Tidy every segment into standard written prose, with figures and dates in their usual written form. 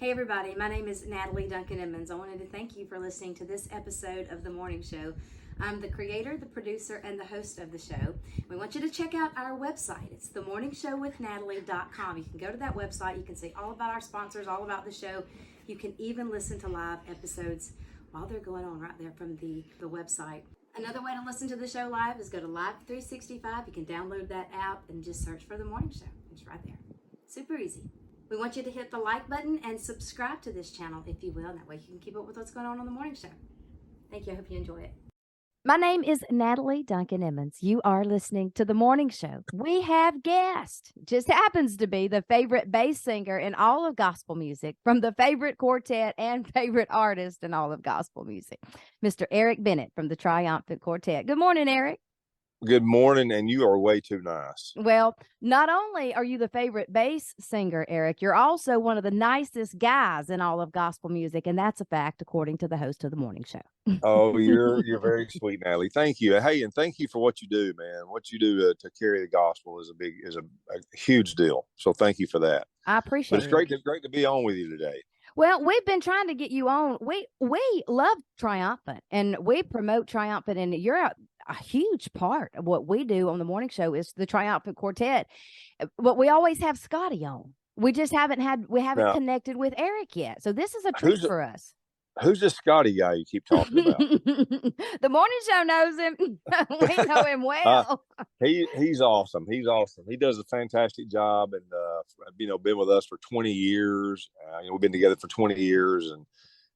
Hey everybody, my name is Natalie Duncan-Emmons. I wanted to thank you for listening to this episode of The Morning Show. I'm the creator, the producer, and the host of the show. We want you to check out our website. It's themorningshowwithnatalie.com. You can go to that website. You can see all about our sponsors, all about the show. You can even listen to live episodes while they're going on right there from the website. Another way to listen to the show live is go to Live 365. You can download that app and just search for The Morning Show. It's right there. Super easy. We want you to hit the like button and subscribe to this channel if you will. That way you can keep up with what's going on the morning show. Thank you. I hope you enjoy it. My name is Natalie Duncan-Emmons. You are listening to The Morning Show. We have guest. Just happens to be the favorite bass singer in all of gospel music, from the favorite quartet and favorite artist in all of gospel music, Mr. Eric Bennett from the Triumphant Quartet. Good morning, Eric. Good morning, and you are way too nice. Well, not only are you the favorite bass singer, Eric, you're also one of the nicest guys in all of gospel music, and that's a fact according to the host of The Morning Show. Oh, you're very sweet, Natalie. Thank you. Hey, and thank you for what you do, man. What you do to carry the gospel is a huge deal. So thank you for that. I appreciate it. But it's great to be on with you today. Well, we've been trying to get you on. We love Triumphant, and we promote Triumphant, and you're a huge part of what we do on the morning show is the Triumphant Quartet. But we always have Scotty on. We just haven't connected with Eric yet. So this is a treat for us. Who's this Scotty guy you keep talking about? The morning show knows him. We know him well. He's awesome. He's awesome. He does a fantastic job, and been with us for 20 years. We've been together for 20 years, and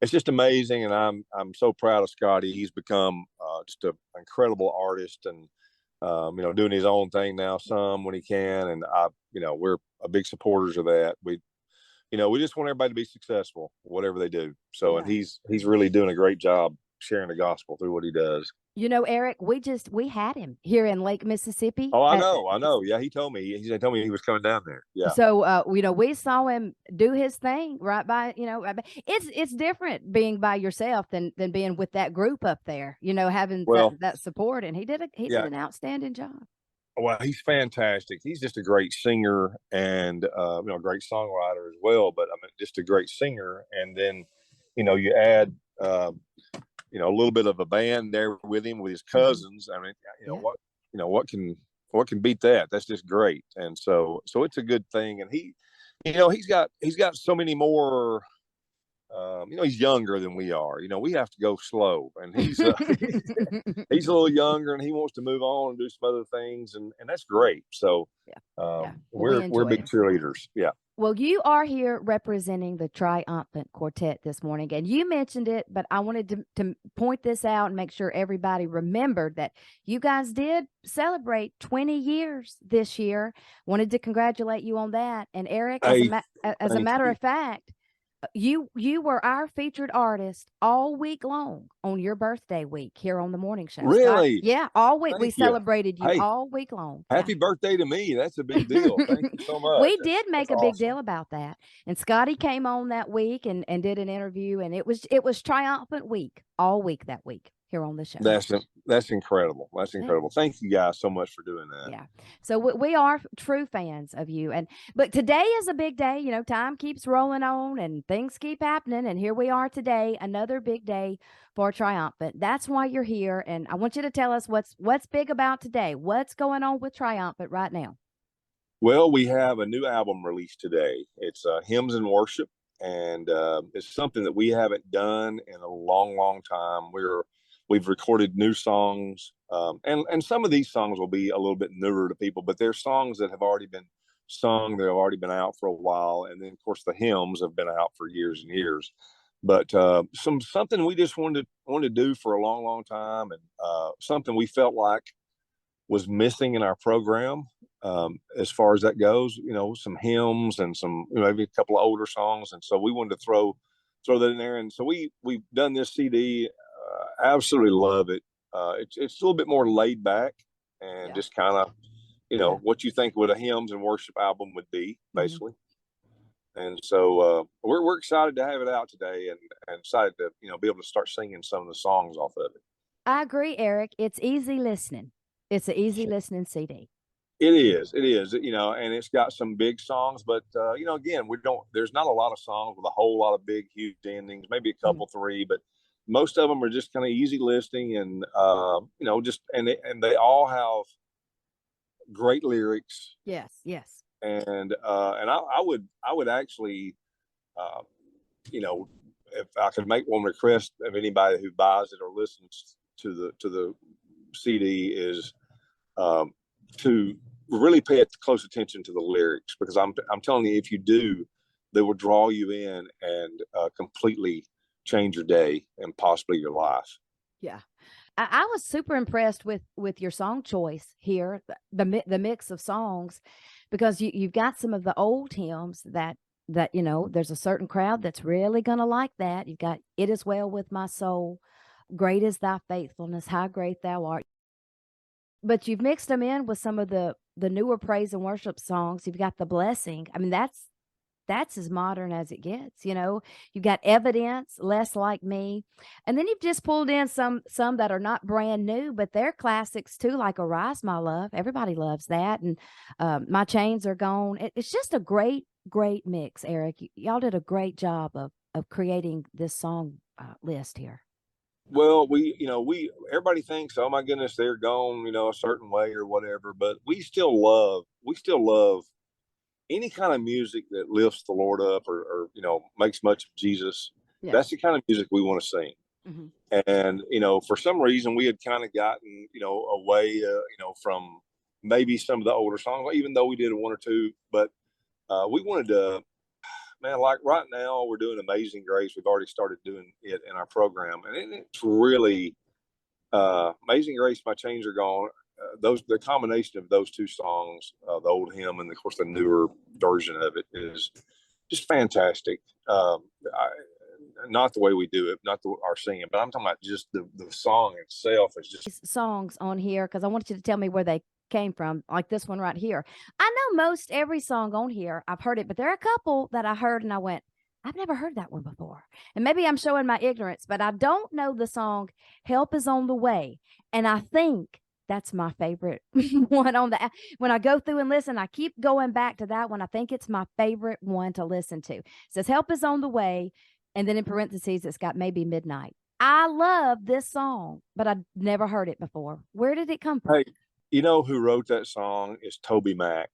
it's just amazing. And I'm so proud of Scotty. He's become just an incredible artist, and doing his own thing now some when he can. And we're a big supporters of that. We just want everybody to be successful, whatever they do. So, yeah. And he's really doing a great job sharing the gospel through what he does. Eric, we had him here in Lake Mississippi. Oh, I know. Yeah, he told me. He told me he was coming down there. Yeah. So, we saw him do his thing right by. It's different being by yourself than being with that group up there. Having that support, and he did an outstanding job. Well, he's fantastic. He's just a great singer and a great songwriter as well. But just a great singer. And then, you add a little bit of a band there with him with his cousins. What can beat that? That's just great. And so it's a good thing. And he's got so many more. He's younger than we are. We have to go slow, and he's he's a little younger, and he wants to move on and do some other things, and that's great. So we're big cheerleaders. Yeah. Well, you are here representing the Triumphant Quartet this morning, and you mentioned it, but I wanted to point this out and make sure everybody remembered that you guys did celebrate 20 years this year. Wanted to congratulate you on that. And Eric, as a matter of fact, you were our featured artist all week long on your birthday week here on the morning show. Really? Yeah, all week. We celebrated you all week long. Happy birthday to me. That's a big deal. Thank you so much. We did make a big deal about that. And Scotty came on that week and did an interview, and it was Triumphant week all week that week here on the show. That's incredible. That's incredible. Yeah. Thank you guys so much for doing that. Yeah. So we are true fans of you. But today is a big day. Time keeps rolling on and things keep happening. And here we are today, another big day for Triumphant. That's why you're here. And I want you to tell us what's big about today. What's going on with Triumphant right now? Well, we have a new album released today. It's Hymns and Worship. And it's something that we haven't done in a long, long time. We've recorded new songs, and some of these songs will be a little bit newer to people, but they're songs that have already been sung. They've already been out for a while. And then, of course, the hymns have been out for years and years. But something we just wanted to do for a long, long time, and something we felt like was missing in our program as far as that goes. Some hymns and some maybe a couple of older songs. And so we wanted to throw that in there. And so we've done this CD. Absolutely love it. It's a little bit more laid back and just kind of, what you think what a hymns and worship album would be, basically. Mm-hmm. And so we're excited to have it out today and excited to, be able to start singing some of the songs off of it. I agree, Eric. It's easy listening. It's an easy listening CD. It is, and it's got some big songs, but again, there's not a lot of songs with a whole lot of big, huge endings, maybe a Mm. couple, three, but most of them are just kind of easy listening, and and they all have great lyrics, Yes, yes. and I would actually, uh, you know, if I could make one request of anybody who buys it or listens to the CD is um, to really pay close attention to the lyrics, because I'm telling you, if you do, they will draw you in and completely change your day and possibly your life. Yeah. I was super impressed with your song choice here, the mix of songs, because you've got some of the old hymns that there's a certain crowd that's really gonna like that. You've got "It Is Well With My Soul," "Great Is Thy Faithfulness," "How Great Thou Art," but you've mixed them in with some of the newer praise and worship songs. You've got "The Blessing." I mean, that's as modern as it gets. You've got "Evidence," "Less Like Me," and then you've just pulled in some that are not brand new, but they're classics too, like "Arise My Love." Everybody loves that. And "My Chains Are Gone." It's just a great mix, Eric. Y'all did a great job of creating this song list here. Well, we everybody thinks, oh my goodness, they're gone, a certain way or whatever, but we still love any kind of music that lifts the Lord up, or makes much of Jesus. Yeah. That's the kind of music we want to sing. Hmm. And for some reason we had kind of gotten away from maybe some of the older songs, even though we did one or two. But we wanted to, man, like right now we're doing Amazing Grace. We've already started doing it in our program, and it's really Amazing Grace, My Chains Are Gone. The combination of those two songs, the old hymn and of course the newer version of it, is just fantastic. I, Not the way we do it, not our singing, but I'm talking about just the song itself is just. Songs on here, because I want you to tell me where they came from, like this one right here. I know most every song on here, I've heard it, but there are a couple that I heard and I went, I've never heard that one before. And maybe I'm showing my ignorance, but I don't know the song "Help Is on the Way." And I think that's my favorite one on the when I go through and listen, I keep going back to that one. I think it's my favorite one to listen to. It says "Help Is on the Way," and then in parentheses it's got "Maybe Midnight." I love this song, but I'd never heard it before. Where did it come from? Hey, you know who wrote that song is Toby Mac,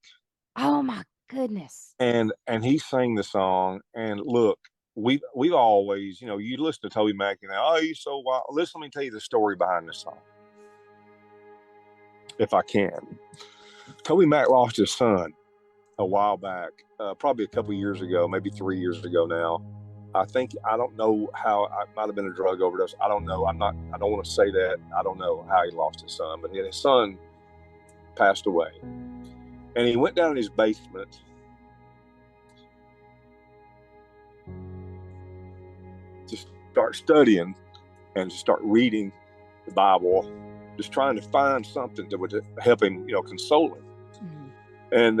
Oh my goodness. and he sang the song. And look, we've always, you listen to Toby Mac, oh, he's so wild. Listen, let me tell you the story behind this song, if I can. Toby Mac lost his son a while back, probably a couple years ago, maybe 3 years ago now. I don't know how. It might have been a drug overdose. I don't know. I don't want to say that. I don't know how he lost his son, but his son passed away, and he went down in his basement to start studying and to start reading the Bible, just trying to find something that would help him, console him. Mm-hmm. And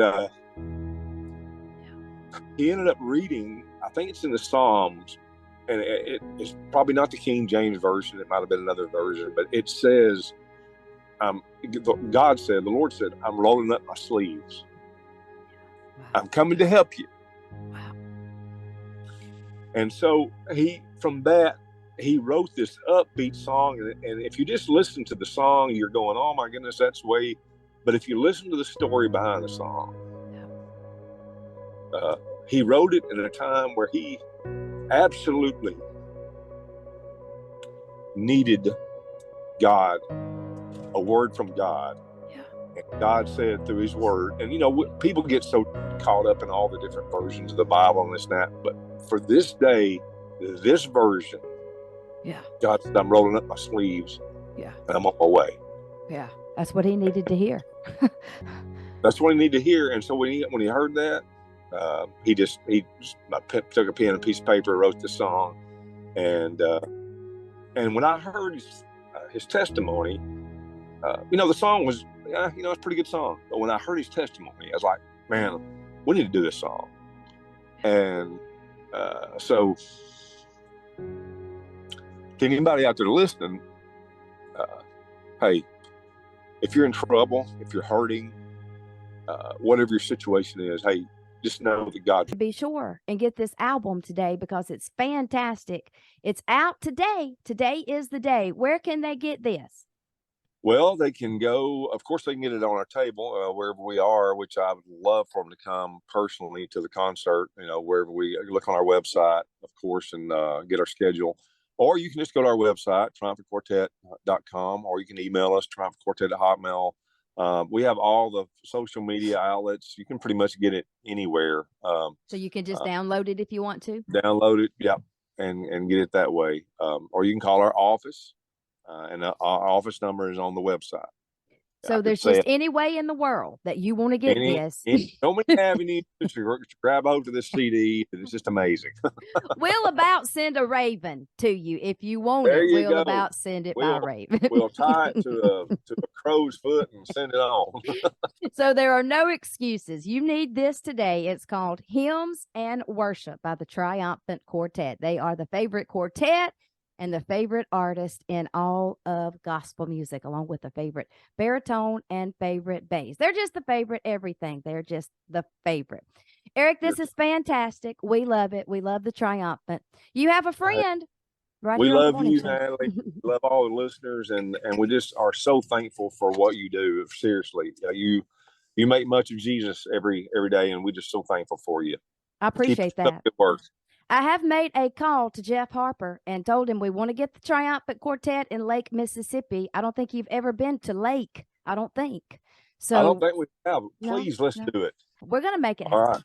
he ended up reading, I think it's in the Psalms, and it's probably not the King James version. It might have been another version, but it says, God said, the Lord said, I'm rolling up my sleeves. Wow. I'm coming to help you. Wow. And so from that, he wrote this upbeat song. And if you just listen to the song, you're going, oh my goodness, that's way. But if you listen to the story behind the song, he wrote it in a time where he absolutely needed God, a word from God. Yeah. And God said through his word, and people get so caught up in all the different versions of the Bible and this and that, but for this day, this version, yeah, God said, I'm rolling up my sleeves, yeah, and I'm on my way. Yeah, that's what he needed to hear. That's what he needed to hear. And so when he heard that, he took a pen and a piece of paper, wrote the song, and when I heard his testimony, the song was, it's a pretty good song. But when I heard his testimony, I was like, man, we need to do this song. And so, to anybody out there listening, hey, if you're in trouble, if you're hurting, whatever your situation is, hey, just know that God. Be sure and get this album today because it's fantastic. It's out today. Today is the day. Where can they get this? Well, they can go, of course, they can get it on our table wherever we are, which I would love for them to come personally to the concert, wherever we look on our website, of course, and get our schedule. Or you can just go to our website, triumphantquartet.com, or you can email us, triumphantquartet@hotmail. We have all the social media outlets. You can pretty much get it anywhere. So you can just download it if you want to? Download it, yeah, and get it that way. Or you can call our office. And our office number is on the website. So there's just any way in the world that you want to get this. So many avenues to grab hold of this CD. It's just amazing. We'll about send a raven to you if you want it. We'll about send it by raven. We'll tie it to a crow's foot and send it on. So there are no excuses. You need this today. It's called Hymns and Worship by the Triumphant Quartet. They are the favorite quartet and the favorite artist in all of gospel music, along with the favorite baritone and favorite bass. They're just the favorite everything. They're just the favorite. Eric, this is fantastic. We love it. We love the Triumphant. You have a friend right we here. Love you, Natalie. We love all the listeners, and we just are so thankful for what you do. Seriously, you make much of Jesus every day, and we're just so thankful for you. I appreciate that. Good work. I have made a call to Jeff Harper and told him we want to get the Triumphant Quartet in Lake, Mississippi. I don't think you've ever been to Lake. I don't think. So I don't think we have. Please, let's do it. We're going to make it happen. All right.